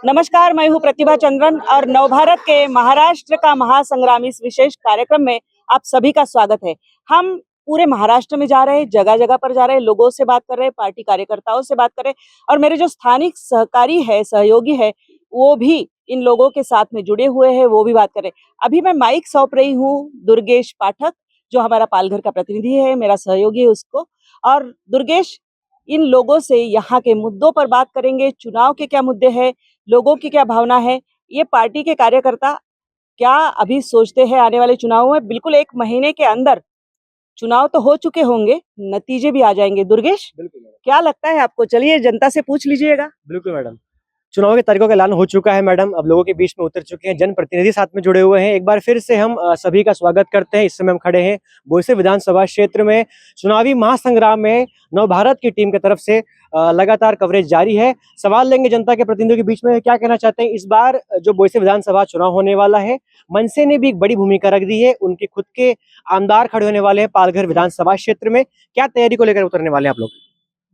नमस्कार, मैं हूँ प्रतिभा चंद्रन और नवभारत के महाराष्ट्र का महासंग्राम इस विशेष कार्यक्रम में आप सभी का स्वागत है। हम पूरे महाराष्ट्र में जा रहे हैं, जगह जगह पर जा रहे हैं, लोगों से बात कर रहे हैं, पार्टी कार्यकर्ताओं से बात कर रहे हैं और मेरे जो स्थानिक सहकारी है, सहयोगी है, वो भी इन लोगों के साथ में जुड़े हुए हैं, वो भी बात कर रहे हैं। अभी मैं माइक सौंप रही हूँ दुर्गेश पाठक, जो हमारा पालघर का प्रतिनिधि है, मेरा सहयोगी है उसको। और दुर्गेश इन लोगों से यहाँ के मुद्दों पर बात करेंगे, चुनाव के क्या मुद्दे हैं, लोगों की क्या भावना है, ये पार्टी के कार्यकर्ता क्या अभी सोचते हैं आने वाले चुनाव में। बिल्कुल 1 महीने के अंदर चुनाव तो हो चुके होंगे, नतीजे भी आ जाएंगे। दुर्गेश, बिल्कुल मैडम। क्या लगता है आपको? चलिए जनता से पूछ लीजिएगा। बिल्कुल मैडम। चुनाव की तारीखों का ऐलान हो चुका है मैडम, अब लोगों के बीच में उतर चुके हैं, जनप्रतिनिधि साथ में जुड़े हुए हैं। एक बार फिर से हम सभी का स्वागत करते हैं। इस समय हम खड़े हैं बोईसर विधानसभा क्षेत्र में। चुनावी महासंग्राम में नवभारत की टीम की तरफ से लगातार कवरेज जारी है। सवाल लेंगे जनता के प्रतिनिधियों के बीच में, क्या कहना चाहते हैं इस बार जो बोईसर विधानसभा चुनाव होने वाला है। मनसे ने भी एक बड़ी भूमिका रख दी है, उनके खुद के आमदार खड़े होने वाले हैं पालघर विधानसभा क्षेत्र में। क्या तैयारी को लेकर उतरने वाले हैं आप लोग?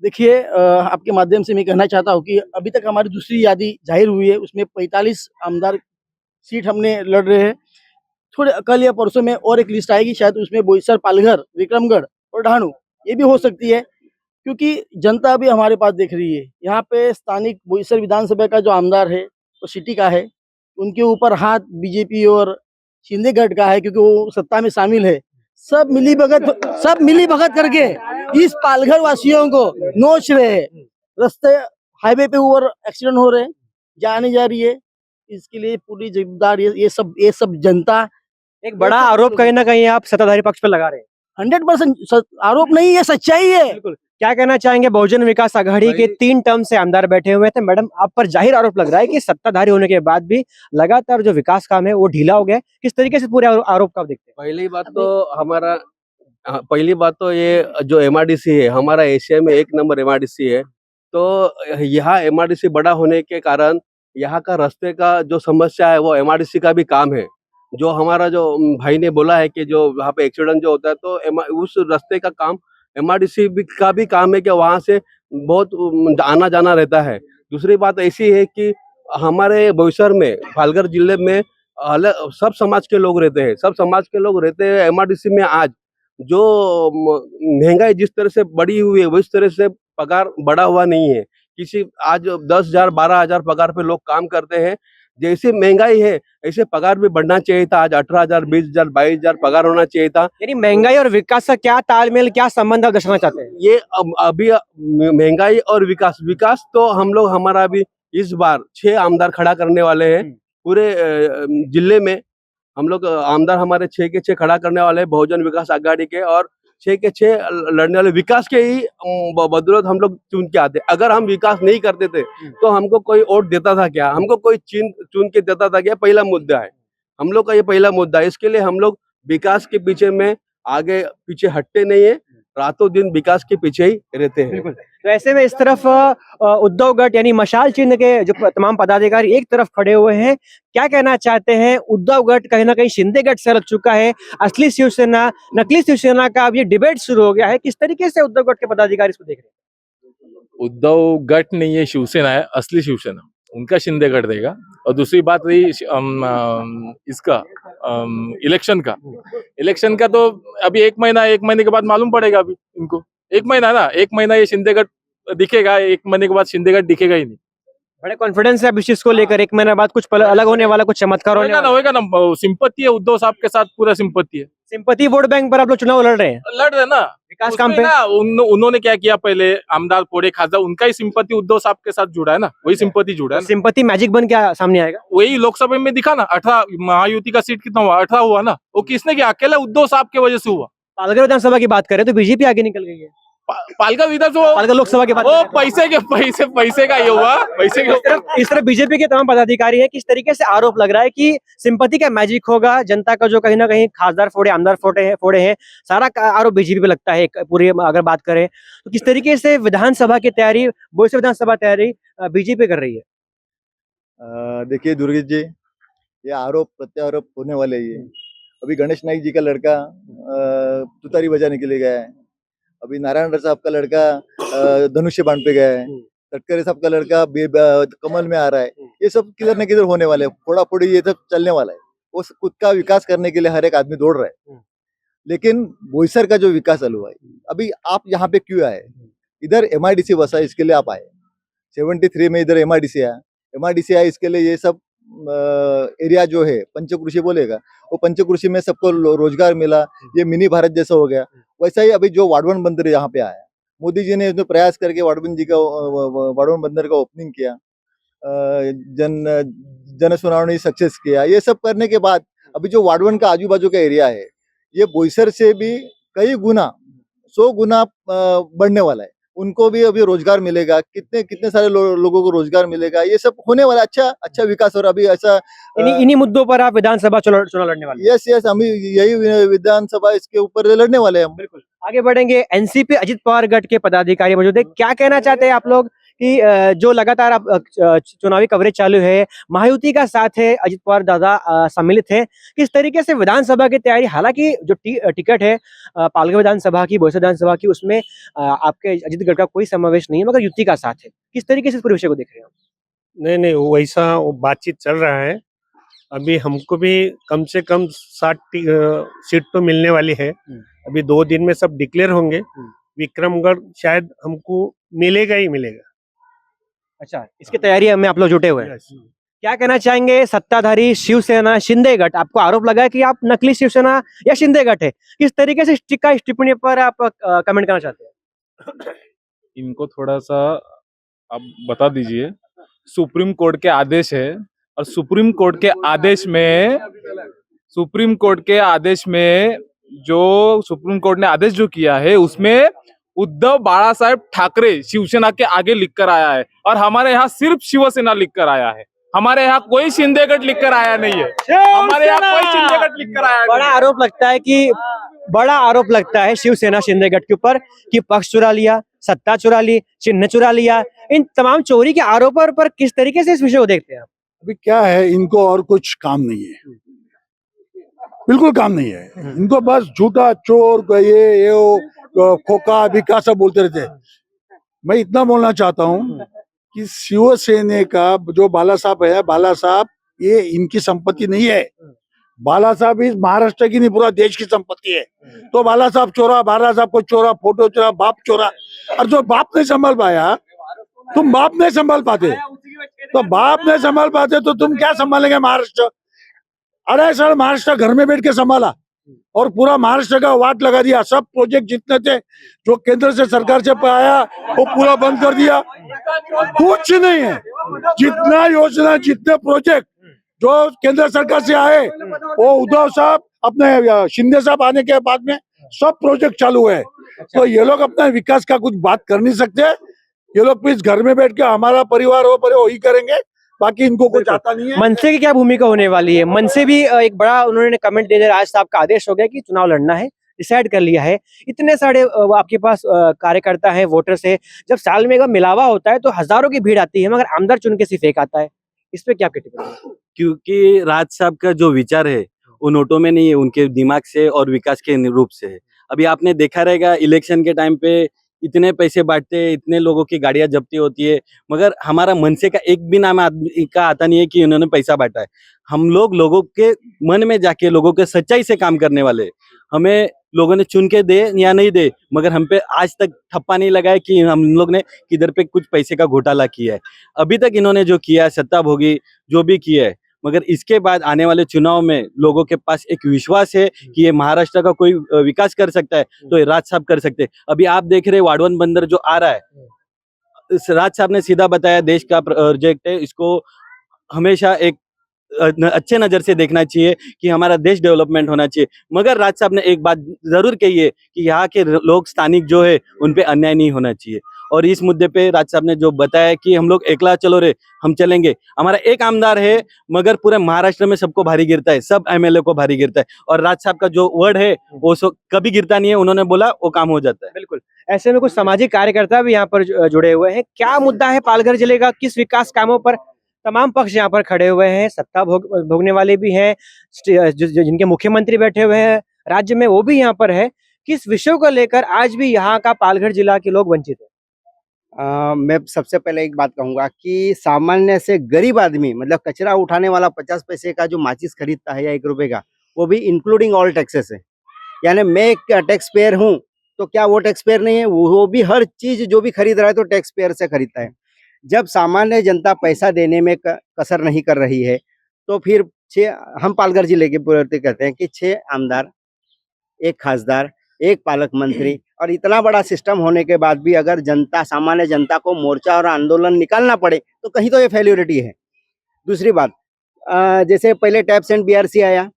देखिए, आपके माध्यम से मैं कहना चाहता हूँ कि अभी तक हमारी दूसरी यादी जाहिर हुई है, उसमें 45 आमदार सीट हमने लड़ रहे हैं। थोड़े कल या परसों में और एक लिस्ट आएगी, शायद उसमें बोईसर, पालघर, विक्रमगढ़ और ढाणू ये भी हो सकती है, क्योंकि जनता भी हमारे पास देख रही है। यहाँ पे स्थानिक बोईसर विधानसभा का जो आमदार है वो सिटी का है, उनके ऊपर हाथ बीजेपी और शिंदे गढ़ का है, क्योंकि वो सत्ता में शामिल है। सब मिली भगत करके इस पालघर वासियों को नोच रहे हैं। रास्ते हाईवे पे ऊपर एक्सीडेंट हो रहे हैं, जाने जा रही है। इसके लिए पूरी जिम्मेदार ये सब जनता। एक बड़ा आरोप कहीं ना कहीं आप सत्ताधारी पक्ष पर लगा रहे हैं। 100% आरोप नहीं है, सच्चाई है। बिल्कुल। क्या कहना चाहेंगे, बहुजन विकास आघाड़ी के 3 टर्म से आमदार बैठे हुए थे मैडम, आप पर जाहिर आरोप लग रहा है कि सत्ताधारी होने के बाद भी लगातार जो विकास काम है वो ढीला हो गया है। किस तरीके से पूरे आरोप का आप देखते हैं? पहली बात तो ये जो एमआरडीसी है, हमारा एशिया में 1 नंबर एमआरडीसी है। तो यहाँ एमआरडीसी बड़ा होने के कारण यहाँ का रास्ते का जो समस्या है वो एमआरडीसी का भी काम है। जो हमारा जो भाई ने बोला है कि जो वहाँ पे एक्सीडेंट जो होता है, तो उस रास्ते का काम एमआरडीसी का भी काम है कि वहाँ से बहुत आना जाना रहता है। दूसरी बात ऐसी है कि हमारे बोईसर में, पालघर जिले में अलग सब समाज के लोग रहते हैं। सब समाज के लोग रहते हैं एमआरडीसी में। आज जो महंगाई जिस तरह से बढ़ी हुई है, उस तरह से पगार बढ़ा हुआ नहीं है। किसी आज 10,000 12,000 पगार पे लोग काम करते हैं। जैसे महंगाई है ऐसे पगार भी बढ़ना चाहिए था। आज 18,000 20,000 22,000 पगार होना चाहिए था। यानी महंगाई और विकास का क्या तालमेल, क्या संबंध आप दर्शाना चाहते हैं? ये अभी महंगाई और विकास तो हम लोग हमारा अभी इस बार 6 आमदार खड़ा करने वाले हैं। पूरे जिले में हम लोग आमदार हमारे 6 के 6 खड़ा करने वाले हैं बहुजन विकास आघाड़ी के, और 6 के 6 लड़ने वाले विकास के ही बदौलत हम लोग चुन के आते। अगर हम विकास नहीं करते थे तो हमको कोई वोट देता था क्या? हमको कोई चुन के देता था क्या? पहला मुद्दा है, हम लोग का ये पहला मुद्दा है। इसके लिए हम लोग विकास के पीछे में आगे पीछे हटते नहीं है, रातों दिन विकास के पीछे ही रहते हैं। बिल्कुल। तो ऐसे में इस तरफ उद्धव गट यानी मशाल चिन्ह के जो तमाम पदाधिकारी एक तरफ खड़े हुए हैं, क्या कहना चाहते हैं? उद्धव गट कहीं ना कहीं शिंदे गट से अलग चुका है, असली शिवसेना नकली शिवसेना का अब ये डिबेट शुरू हो गया है। किस तरीके से उद्धव गट के पदाधिकारी इसको देख रहे हैं? उद्धव गट नहीं है, शिवसेना है, असली शिवसेना उनका शिंदे गट देगा। और दूसरी बात रही इसका इलेक्शन का तो अभी 1 महीने के बाद मालूम पड़ेगा। अभी इनको 1 महीना ना, 1 महीना ये शिंदे गट दिखेगा, 1 महीने के बाद शिंदे गट दिखेगा ही नहीं। बड़े कॉन्फिडेंस है अब इस चीज को लेकर, 1 महीने बाद कुछ अलग होने वाला, कुछ चमत्कार होने वाला? होएगा ना, सिंपत्ति है उद्धव साहब के साथ, पूरा सिंपत्ति है। सिंपैथी वोट बैंक पर आप लोग चुनाव लड़ रहे हैं? लड़ रहे ना विकास काम पे ना। उन्होंने क्या किया, पहले आमदार पोड़े खाजा, उनका ही सिंपत्ति उद्धव साहब के साथ जुड़ा है ना, वही सिंपत्ति जुड़ा है ना। सिंपैथी मैजिक बन के सामने आएगा? वही लोकसभा में दिखा ना, 18 महायुति का सीट कितना हुआ? 18 हुआ ना। वो किसने किया? अकेला उद्धव साहब की वजह से हुआ। पालघर विधानसभा की बात करें तो बीजेपी आगे निकल गई है। पालघर विधानसभा, पालघर लोकसभा की बात वो करें पैसे का ये हुआ, पैसे के। इस तरफ बीजेपी के तमाम पदाधिकारी हैं, किस तरीके से आरोप लग रहा है कि सिंपैथी का मैजिक होगा, जनता का जो कहीं ना कहीं खासदार फोड़े, आमदार फोड़े हैं, सारा आरोप बीजेपी पे लगता है। पूरी अगर बात करें तो किस तरीके से विधानसभा की तैयारी, बोईसर विधानसभा तैयारी बीजेपी कर रही है? देखिए दुर्गेश जी, ये आरोप प्रत्यारोप होने वाले ही है। अभी गणेश नाइक जी का लड़का तुतारी बजाने के लिए गया है। अभी नारायण साहब का लड़का धनुष्य बाण पे गया है। तटकरे साहब का लड़का कमल में आ रहा है, ये सब किधर न किधर होने वाले है, फोड़ा फोड़ी ये सब चलने वाला है। वो खुद का विकास करने के लिए हर एक आदमी दौड़ रहा है, लेकिन बोईसर का जो विकास चालू है, अभी आप यहाँ पे क्यों आए? इधर MIDC बसा है, इसके लिए आप आए। 73 में इधर MIDC आया, MIDC आया इसके लिए ये सब एरिया जो है पंचकृषि बोलेगा, वो पंचकृषि में सबको रोजगार मिला, ये मिनी भारत जैसा हो गया। वैसा ही अभी जो वाडवन बंदर यहाँ पे आया, मोदी जी ने इसमें प्रयास करके वाडवन बंदर का ओपनिंग किया, जन सुनावनी सक्सेस किया। ये सब करने के बाद अभी जो वाडवन का आजू बाजू का एरिया है, ये बोईसर से भी कई गुना 100 गुना बढ़ने वाला है। उनको भी अभी रोजगार मिलेगा, कितने सारे लोगों को रोजगार मिलेगा, ये सब होने वाला अच्छा विकास। और अभी ऐसा इन्हीं मुद्दों पर आप विधानसभा चुनाव लड़ने वाले हैं? यस हम यही विधानसभा इसके ऊपर लड़ने वाले हैं हम। बिल्कुल आगे बढ़ेंगे। एनसीपी अजित पवार गढ़ के पदाधिकारी मौजूद है, क्या कहना चाहते हैं आप लोग कि जो लगातार आप चुनावी कवरेज चालू है, महायुति का साथ है, अजित पवार दादा सम्मिलित है, किस तरीके से विधानसभा की तैयारी? हालांकि जो टिकट है पालघर विधानसभा की, बोईसर विधानसभा की, उसमें आपके अजित गढ़ का कोई समावेश नहीं है, मगर युति का साथ है। किस तरीके से इस पूरे विषय को देख रहे हैं? नहीं वैसा वो बातचीत चल रहा है। अभी हमको भी कम से कम 60 सीट तो मिलने वाली है। अभी 2 दिन में सब डिक्लेयर होंगे। विक्रमगढ़ शायद हमको मिलेगा ही मिलेगा। अच्छा, इसकी तैयारी में आप लोग जुटे हुए हैं। Yes. क्या कहना चाहेंगे? सत्ताधारी शिवसेना शिंदे गठ, आपको आरोप लगा है कि आप नकली शिवसेना या शिंदे गठ है, किस तरीके से इस टिप्पणी पर आप कमेंट करना चाहते हैं? इनको थोड़ा सा आप बता दीजिए। सुप्रीम कोर्ट के आदेश है, और सुप्रीम कोर्ट के आदेश में जो सुप्रीम कोर्ट ने आदेश जो किया है, उसमें उद्धव बाला साहेब ठाकरे शिवसेना के आगे लिखकर आया है, और हमारे यहाँ सिर्फ शिवसेना लिखकर आया है। हमारे यहाँ कोई शिंदे गठ लिखकर आया नहीं है। हमारे यहाँ कोई शिंदे गठ लिखकर आया बड़ा आरोप लगता है शिवसेना शिंदे गठ के ऊपर कि पक्ष चुरा लिया, सत्ता चुरा ली, चिन्ह चुरा लिया। इन तमाम चोरी के आरोपों पर किस तरीके से इस विषय को देखते हैं आप? अभी क्या है, इनको और कुछ काम नहीं है, बिल्कुल काम नहीं है इनको। बस झूठा चोर ये वो खोखा विकास सब बोलते रहते हैं। मैं इतना बोलना चाहता हूँ कि शिवसेना का जो बाला साहब है, बाला साहब ये इनकी संपत्ति नहीं है। बाला साहब इस महाराष्ट्र की नहीं, पूरा देश की संपत्ति है। तो बाला साहब चोरा, बाला साहब को चोरा, फोटो चोरा, बाप चोरा। और जो बाप नहीं संभाल पाया, तुम बाप नहीं संभाल पाते, तो बाप नहीं संभाल पाते तो तुम क्या संभालेंगे महाराष्ट्र? अरे सर, महाराष्ट्र घर में बैठ के संभाला और पूरा महाराष्ट्र का वाट लगा दिया। सब प्रोजेक्ट जितने थे जो केंद्र से सरकार से आया वो पूरा बंद कर दिया। कुछ नहीं है, जितना योजना, जितने प्रोजेक्ट जो केंद्र सरकार से आए, वो उद्धव साहब अपने शिंदे साहब आने के बाद में सब प्रोजेक्ट चालू है। तो ये लोग अपना विकास का कुछ बात कर नहीं सकते। ये लोग प्लीज घर में बैठ के हमारा परिवार वो ही करेंगे, बाकी इनको कुछ आता नहीं है। मनसे की क्या भूमिका होने वाली है? मनसे भी एक बड़ा उन्होंने कमेंट दे दिया, आज साहब का आदेश हो गया कि चुनाव लड़ना है, डिसाइड कर लिया है। इतने सारे आपके पास कार्यकर्ता है, वोटर्स है, जब साल में मिलावा होता है तो हजारों की भीड़ आती है, मगर आमदार चुन के सिर्फ एक आता है। इस पे क्या टिप्पणी? क्योंकि राज साहब का जो विचार है वो नोटों में नहीं है, उनके दिमाग से और विकास के रूप से है। अभी आपने देखा रहेगा इलेक्शन के टाइम पे इतने पैसे बांटते हैं, इतने लोगों की गाड़ियां जब्ती होती है, मगर हमारा मनसे का एक भी नाम आदमी का आता नहीं है कि उन्होंने पैसा बांटा है। हम लोगों के मन में जाके लोगों के सच्चाई से काम करने वाले। हमें लोगों ने चुन के दे या नहीं दे, मगर हम पे आज तक ठप्पा नहीं लगाया कि हम लोग ने किधर पे कुछ पैसे का घोटाला किया है। अभी तक इन्होंने जो किया है, सत्ता भोगी जो भी किया है, मगर इसके बाद आने वाले चुनाव में लोगों के पास एक विश्वास है कि ये महाराष्ट्र का कोई विकास कर सकता है, तो ये राज साहब कर सकते हैं। अभी आप देख रहे वाडवन बंदर जो आ रहा है, इस राज साहब ने सीधा बताया देश का प्रोजेक्ट है, इसको हमेशा एक अच्छे नजर से देखना चाहिए कि हमारा देश डेवलपमेंट होना चाहिए। मगर राज साहब ने एक बात जरूर कही है कि यहाँ के लोग स्थानिक जो है उन पे अन्याय नहीं होना चाहिए। और इस मुद्दे पे राज साहब ने जो बताया कि हम लोग एकला चलो रे, हम चलेंगे। हमारा एक आमदार है, मगर पूरे महाराष्ट्र में सबको भारी गिरता है, सब एमएलए को भारी गिरता है। और राज साहब का जो वर्ड है वो कभी गिरता नहीं है, उन्होंने बोला वो काम हो जाता है। बिल्कुल, ऐसे में कुछ सामाजिक कार्यकर्ता भी यहाँ पर जुड़े हुए हैं। क्या मुद्दा है पालघर जिले का? किस विकास कामों पर तमाम पक्ष यहाँ पर खड़े हुए हैं? सत्ता भोगने वाले भी हैं, जिनके मुख्यमंत्री बैठे हुए हैं राज्य में, वो भी यहाँ पर है। किस विषयों को लेकर आज भी यहाँ का पालघर जिला के लोग वंचित है? मैं सबसे पहले एक बात कहूंगा कि सामान्य से गरीब आदमी मतलब कचरा उठाने वाला 50 पैसे का जो माचिस खरीदता है या 1 रुपए का, वो भी इंक्लूडिंग ऑल टैक्सेस है। यानी मैं एक टैक्स पेयर हूँ तो क्या वो टैक्स पेयर नहीं है? वो भी हर चीज जो भी खरीद रहा है तो टैक्स पेयर से खरीदता है। जब सामान्य जनता पैसा देने में कसर नहीं कर रही है तो फिर हम पालघर जिले के पूर्ति कहते हैं कि 6 आमदार, 1 खासदार, 1 पालक मंत्री और इतना बड़ा सिस्टम होने के बाद भी अगर जनता, सामान्य जनता को मोर्चा और आंदोलन निकालना पड़े तो कहीं तो ये फेल्योरिटी है। दूसरी बात, जैसे पहले टैप्स एंड बीआरसी आया,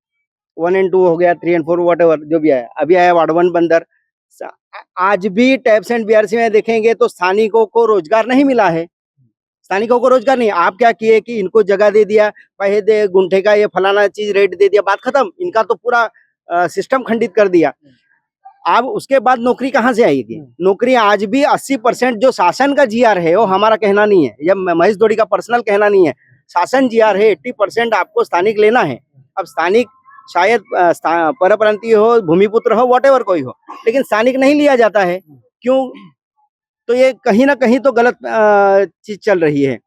1 and 2 हो गया, 3 and 4 व्हाटएवर जो भी आया, अभी आया वार्ड 1 बंदर। आज भी टैप्स एंड बीआरसी में देखेंगे तो स्थानिकों को रोजगार नहीं मिला है। स्थानिकों को रोजगार नहीं। आप क्या किए कि इनको जगह दे दिया, पैसे दे, गुंठे का ये फलाना चीज रेट दे दिया, बात खत्म। इनका तो पूरा सिस्टम खंडित कर दिया। अब उसके बाद नौकरी कहाँ से आएगी? नौकरी आज भी 80% जो शासन का जीआर है, वो हमारा कहना नहीं है, या महेश दौड़ी का पर्सनल कहना नहीं है, शासन जीआर है 80% आपको स्थानिक लेना है। अब स्थानिक शायद परप्रांतीय हो, भूमिपुत्र हो, व्हाटएवर कोई हो, लेकिन स्थानिक नहीं लिया जाता है। क्यों? तो ये कहीं ना कहीं तो गलत चीज चल रही है।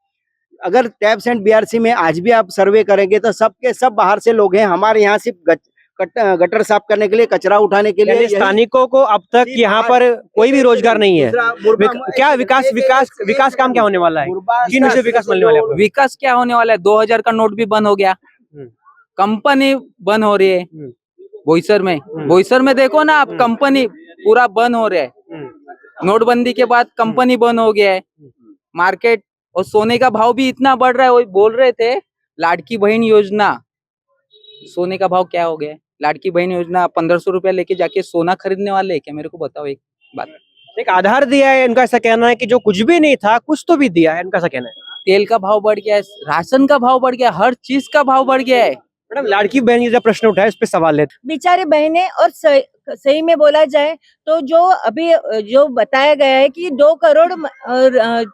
अगर टैप्स एंड बीआरसी में आज भी आप सर्वे करेंगे तो सबके सब बाहर से लोग हैं। हमारे यहाँ सिर्फ गटर साफ करने के लिए, कचरा उठाने के लिए। स्थानिकों को अब तक यहाँ पर कोई भी रोजगार नहीं है। क्या विकास काम क्या होने वाला है? किन विषय विकास मिलने वाला है? विकास क्या होने वाला है? 2000 का नोट भी बंद हो गया, कंपनी बंद हो रही है बोईसर में देखो ना आप, कंपनी पूरा बंद हो रहा है। नोटबंदी के बाद कंपनी बंद हो गया है। मार्केट और सोने का भाव भी इतना बढ़ रहा है। वो बोल रहे थे लाड़की बहन योजना, सोने का भाव क्या हो गया है? लाड़की बहन योजना 1500 रुपया लेके जाके सोना खरीदने वाले है क्या? मेरे को बताओ एक बात। एक आधार दिया है, इनका ऐसा कहना है कि जो कुछ भी नहीं था कुछ तो भी दिया है, इनका ऐसा कहना है। तेल का भाव बढ़ गया है, राशन का भाव बढ़ गया, हर चीज का भाव बढ़ गया है। मैडम, लाड़की बहन ये जो प्रश्न उठाया इस पे सवाल है। बेचारे बहने, और सही में बोला जाए तो जो अभी जो बताया गया है कि 2 करोड़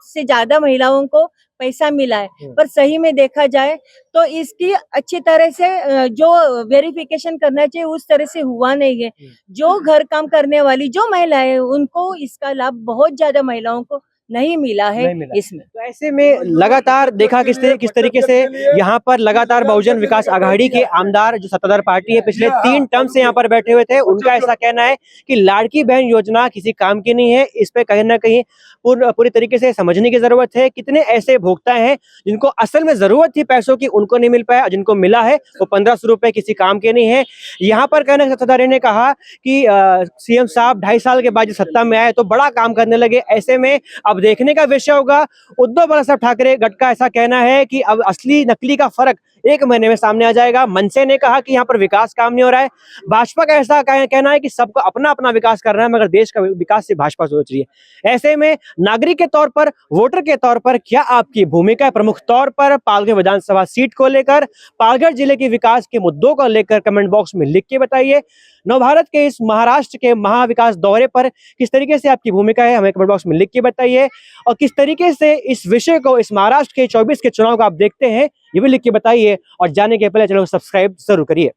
से ज्यादा महिलाओं को पैसा मिला है, पर सही में देखा जाए तो इसकी अच्छी तरह से जो वेरिफिकेशन करना चाहिए उस तरह से हुआ नहीं है। जो घर काम करने वाली जो महिलाएं, उनको इसका लाभ बहुत ज्यादा महिलाओं को नहीं मिला है इसमें। तो ऐसे में लगातार देखा किस तरीके से यहाँ पर लगातार बहुजन विकास आघाड़ी के आमदार, जो सत्ताधार पार्टी है, पिछले 3 टर्म से यहाँ पर बैठे हुए थे। उनका ऐसा कहना है कि लाड़की बहन योजना किसी काम की नहीं है। इस पे कहीं ना कहीं पूरी तरीके से समझने की जरूरत है। कितने ऐसे भोक्ता हैं जिनको असल में जरूरत थी पैसों की, उनको नहीं मिल पाया, जिनको मिला है वो 1500 रुपए किसी काम के नहीं है। यहाँ पर कहना सत्ताधारी ने कहा कि सीएम साहब 2.5 साल के बाद सत्ता में आए तो बड़ा काम करने लगे। ऐसे में अब देखने का विषय होगा। उद्धव बाला ठाकरे गट का ऐसा कहना है कि अब असली नकली का फर्क 1 महीने में सामने आ जाएगा। मनसे ने कहा कि यहाँ पर विकास काम नहीं हो रहा है। भाजपा का ऐसा कहना है कि सबको अपना अपना विकास करना है, मगर देश का विकास से भाजपा सोच रही है। ऐसे में नागरिक के तौर पर, वोटर के तौर पर क्या आपकी भूमिका है? प्रमुख तौर पर पालघर विधानसभा सीट को लेकर, पालघर जिले के विकास के मुद्दों को लेकर कमेंट बॉक्स में लिख के बताइए। नवभारत के इस महाराष्ट्र के महाविकास दौरे पर किस तरीके से आपकी भूमिका है, हमें कमेंट बॉक्स में लिख के बताइए। और किस तरीके से इस विषय को, इस महाराष्ट्र के 24 के चुनाव को आप देखते हैं, ये भी लिख के बताइए। और जाने के पहले चलो सब्सक्राइब जरूर करिए।